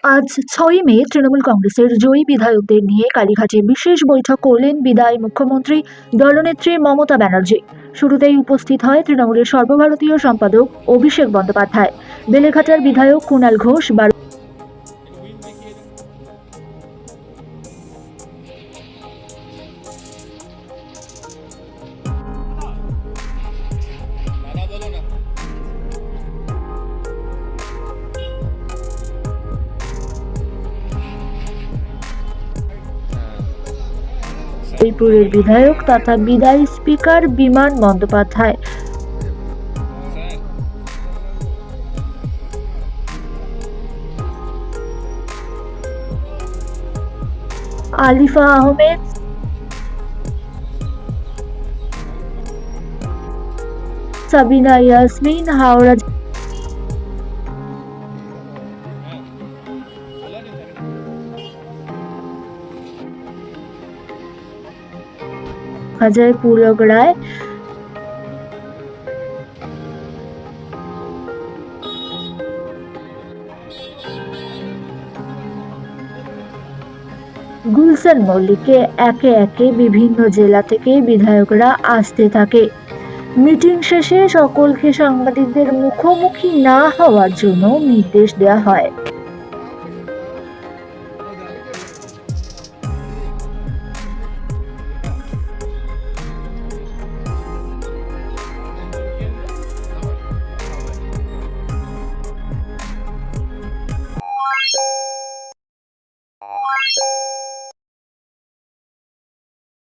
আজ ৬ই মে তৃণমূল কংগ্রেসের জয়ী বিধায়কদের নিয়ে কালীঘাটে বিশেষ বৈঠক করলেন বিদায়ী মুখ্যমন্ত্রী দলনেত্রী মমতা ব্যানার্জি। শুরুতেই উপস্থিত হয় তৃণমূলের সর্বভারতীয় সম্পাদক অভিষেক বন্দ্যোপাধ্যায়, বেলেঘাটার বিধায়ক কুণাল ঘোষ, বারুইপুরের বিধায়ক তথা বিদায়ী স্পিকার বিমান বন্দ্যোপাধ্যায়, আলিফা আহমেদ, সাবিনা ইয়াসমিন, হাওড়া অজয় পুলক রায়, গুলশান মল্লিককে একে একে বিভিন্ন জেলা থেকে বিধায়করা আসতে থাকে। মিটিং শেষে সকলকে সাংবাদিকদের মুখোমুখি না হওয়ার জন্য নির্দেশ দেওয়া হয়।